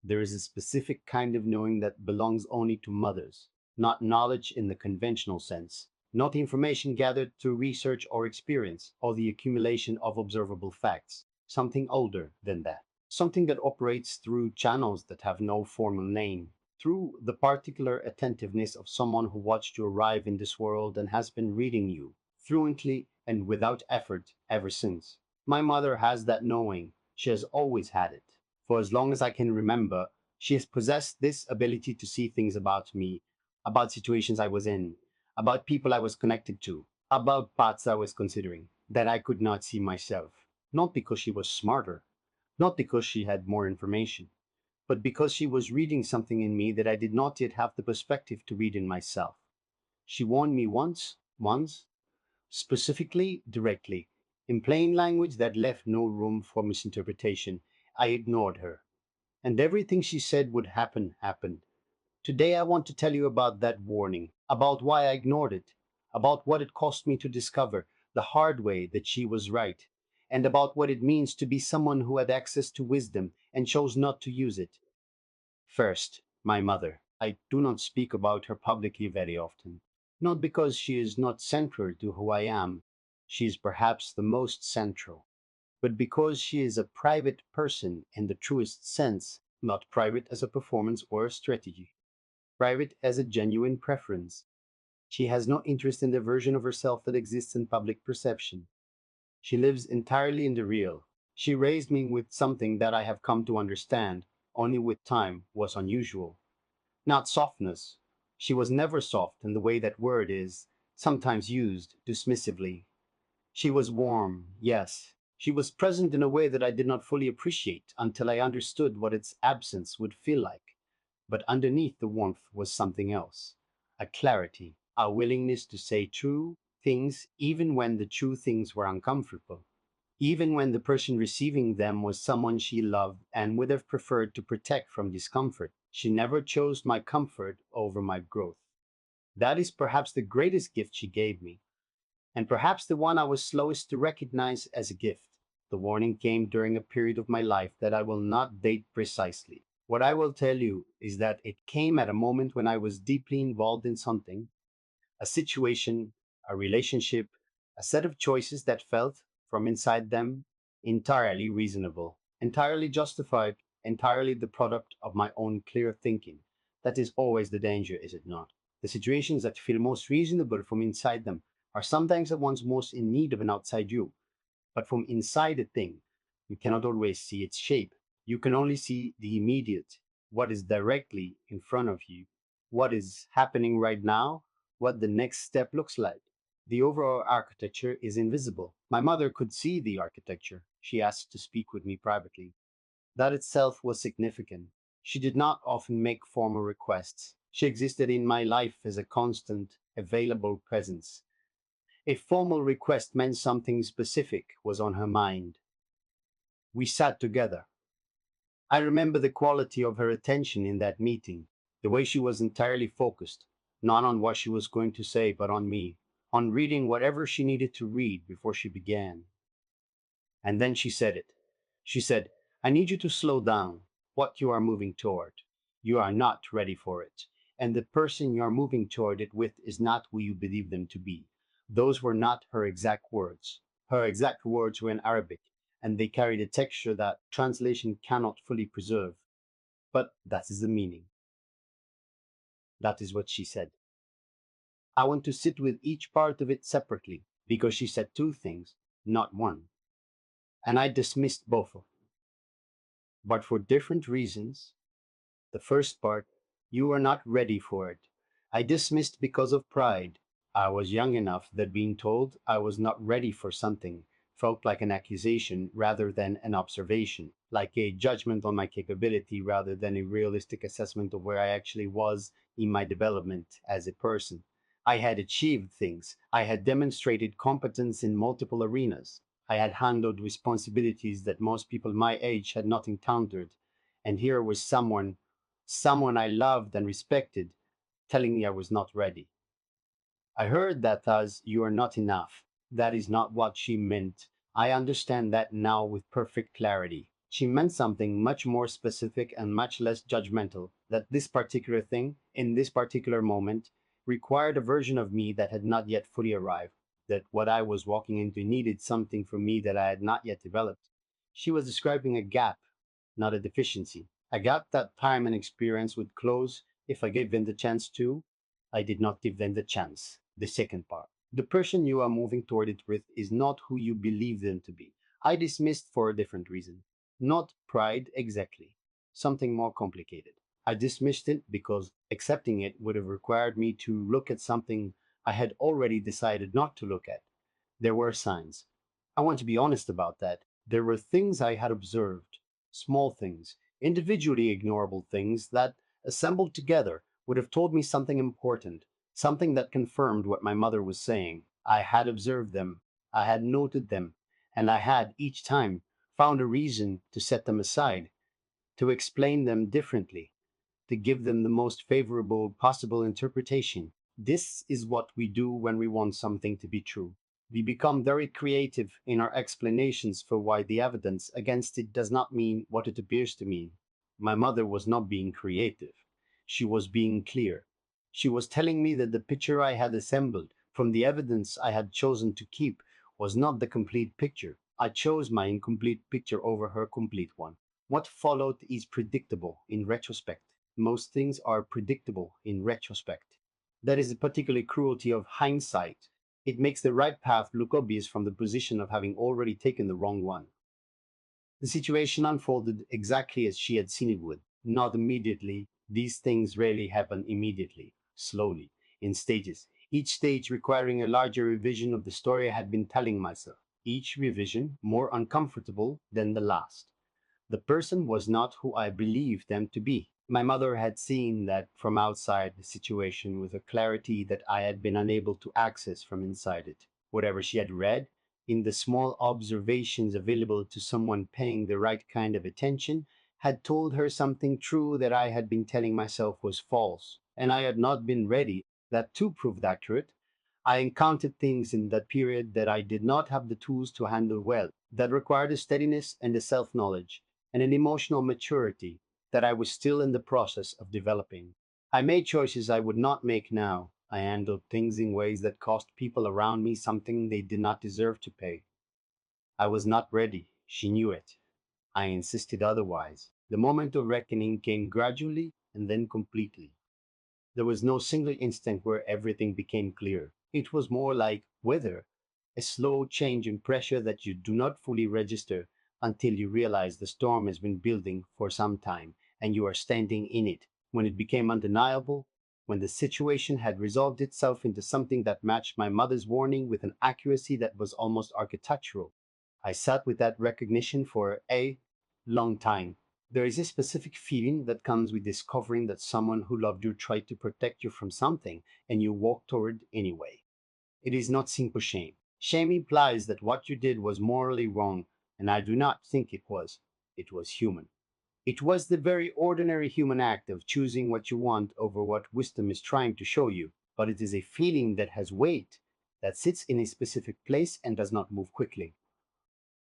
There is a specific kind of knowing that belongs only to mothers, not knowledge in the conventional sense, not information gathered through research or experience, or the accumulation of observable facts. Something older than that. Something that operates through channels that have no formal name, through the particular attentiveness of someone who watched you arrive in this world and has been reading you fluently and without effort ever since. My mother has that knowing. She has always had it. For as long as I can remember, she has possessed this ability to see things about me, about situations I was in, about people I was connected to, about paths I was considering, that I could not see myself. Not because she was smarter, not because she had more information, but because she was reading something in me that I did not yet have the perspective to read in myself. She warned me once, specifically, directly, in plain language that left no room for misinterpretation. I ignored her, and everything she said would happen happened. Today I want to tell you about that warning, about why I ignored it, about what it cost me to discover the hard way that she was right, and about what it means to be someone who had access to wisdom and chose not to use it. First, my mother. I do not speak about her publicly very often, not because she is not central to who I am. She is perhaps the most central, but because she is a private person in the truest sense, not private as a performance or a strategy, private as a genuine preference. She has no interest in the version of herself that exists in public perception. She lives entirely in the real. She raised me with something that I have come to understand, only with time, was unusual. Not softness. She was never soft in the way that word is sometimes used dismissively. She was warm, yes. She was present in a way that I did not fully appreciate until I understood what its absence would feel like. But underneath the warmth was something else, a clarity, a willingness to say true things even when the true things were uncomfortable, even when the person receiving them was someone she loved and would have preferred to protect from discomfort. She never chose my comfort over my growth. That is perhaps the greatest gift she gave me, and perhaps the one I was slowest to recognize as a gift. The warning came during a period of my life that I will not date precisely. What I will tell you is that it came at a moment when I was deeply involved in something, a situation, a relationship, a set of choices that felt, from inside them, entirely reasonable, entirely justified, entirely the product of my own clear thinking. That is always the danger, is it not? The situations that feel most reasonable from inside them are sometimes the ones most in need of an outside you. But from inside a thing, you cannot always see its shape. You can only see the immediate, what is directly in front of you, what is happening right now, what the next step looks like. The overall architecture is invisible. My mother could see the architecture. She asked to speak with me privately. That itself was significant. She did not often make formal requests. She existed in my life as a constant, available presence. A formal request meant something specific was on her mind. We sat together. I remember the quality of her attention in that meeting, the way she was entirely focused, not on what she was going to say, but on me, on reading whatever she needed to read before she began. And then she said it. She said, I need you to slow down what you are moving toward. You are not ready for it. And the person you are moving toward it with is not who you believe them to be. Those were not her exact words. Her exact words were in Arabic, and they carried a texture that translation cannot fully preserve. But that is the meaning. That is what she said. I want to sit with each part of it separately, because she said two things, not one. And I dismissed both of them, but for different reasons. The first part, you were not ready for it. I dismissed because of pride. I was young enough that being told I was not ready for something felt like an accusation rather than an observation, like a judgment on my capability rather than a realistic assessment of where I actually was in my development as a person. I had achieved things. I had demonstrated competence in multiple arenas. I had handled responsibilities that most people my age had not encountered. And here was someone I loved and respected, telling me I was not ready. I heard that as you are not enough. That is not what she meant. I understand that now with perfect clarity. She meant something much more specific and much less judgmental, that this particular thing, in this particular moment, required a version of me that had not yet fully arrived, that what I was walking into needed something from me that I had not yet developed. She was describing a gap, not a deficiency. A gap that time and experience would close if I gave them the chance to. I did not give them the chance. The second part. The person you are moving toward it with is not who you believe them to be. I dismissed for a different reason. Not pride exactly. Something more complicated. I dismissed it because accepting it would have required me to look at something I had already decided not to look at. There were signs. I want to be honest about that. There were things I had observed, small things, individually ignorable things that, assembled together, would have told me something important, something that confirmed what my mother was saying. I had observed them, I had noted them, and I had, each time, found a reason to set them aside, to explain them differently, to give them the most favorable possible interpretation. This is what we do when we want something to be true. We become very creative in our explanations for why the evidence against it does not mean what it appears to mean. My mother was not being creative. She was being clear. She was telling me that the picture I had assembled from the evidence I had chosen to keep was not the complete picture. I chose my incomplete picture over her complete one. What followed is predictable in retrospect. Most things are predictable in retrospect. That is the particular cruelty of hindsight. It makes the right path look obvious from the position of having already taken the wrong one. The situation unfolded exactly as she had seen it would. Not immediately. These things rarely happen immediately, slowly, in stages, each stage requiring a larger revision of the story I had been telling myself, each revision more uncomfortable than the last. The person was not who I believed them to be. My mother had seen that from outside the situation with a clarity that I had been unable to access from inside it. Whatever she had read, in the small observations available to someone paying the right kind of attention, had told her something true that I had been telling myself was false, and I had not been ready that too proved accurate. I encountered things in that period that I did not have the tools to handle well, that required a steadiness and a self knowledge and an emotional maturity that I was still in the process of developing. I made choices I would not make now. I handled things in ways that cost people around me something they did not deserve to pay. I was not ready. She knew it. I insisted otherwise. The moment of reckoning came gradually and then completely. There was no single instant where everything became clear. It was more like weather, a slow change in pressure that you do not fully register until you realize the storm has been building for some time and you are standing in it. When it became undeniable, when the situation had resolved itself into something that matched my mother's warning with an accuracy that was almost architectural, I sat with that recognition for a long time. There is a specific feeling that comes with discovering that someone who loved you tried to protect you from something and you walked toward it anyway. It is not simple shame. Shame implies that what you did was morally wrong, and I do not think it was. It was human. It was the very ordinary human act of choosing what you want over what wisdom is trying to show you, but it is a feeling that has weight, that sits in a specific place and does not move quickly,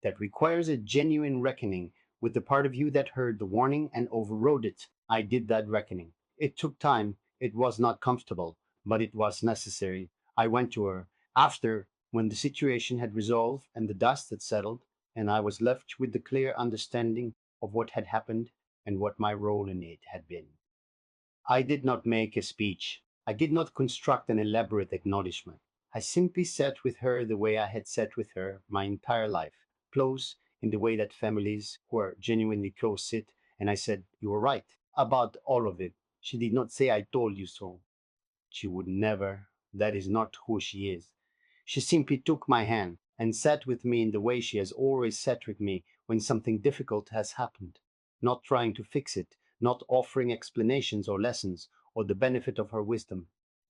that requires a genuine reckoning with the part of you that heard the warning and overrode it. I did that reckoning. It took time. It was not comfortable, but it was necessary. I went to her after, when the situation had resolved and the dust had settled, and I was left with the clear understanding of what had happened and what my role in it had been. I did not make a speech. I did not construct an elaborate acknowledgement. I simply sat with her the way I had sat with her my entire life, close in the way that families who are genuinely close sit, and I said, "You were right about all of it." She did not say, "I told you so." She would never. That is not who she is. She simply took my hand and sat with me in the way she has always sat with me when something difficult has happened, not trying to fix it, not offering explanations or lessons or the benefit of her wisdom.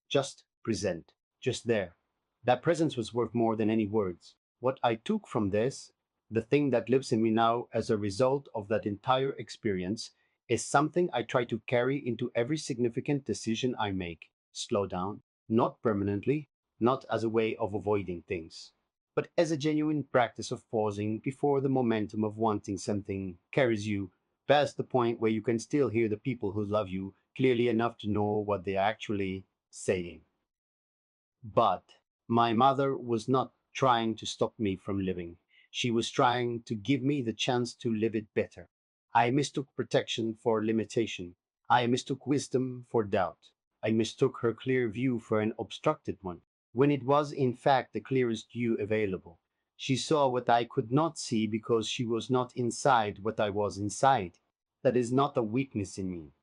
Just present, just there. That presence was worth more than any words. What I took from this, the thing that lives in me now as a result of that entire experience, is something I try to carry into every significant decision I make. Slow down, not permanently, not as a way of avoiding things. but as a genuine practice of pausing before the momentum of wanting something carries you past the point where you can still hear the people who love you clearly enough to know what they're actually saying. But my mother was not trying to stop me from living. She was trying to give me the chance to live it better. I mistook protection for limitation. I mistook wisdom for doubt. I mistook her clear view for an obstructed one, when it was in fact the clearest view available. She saw what I could not see because she was not inside what I was inside. That is not a weakness in me.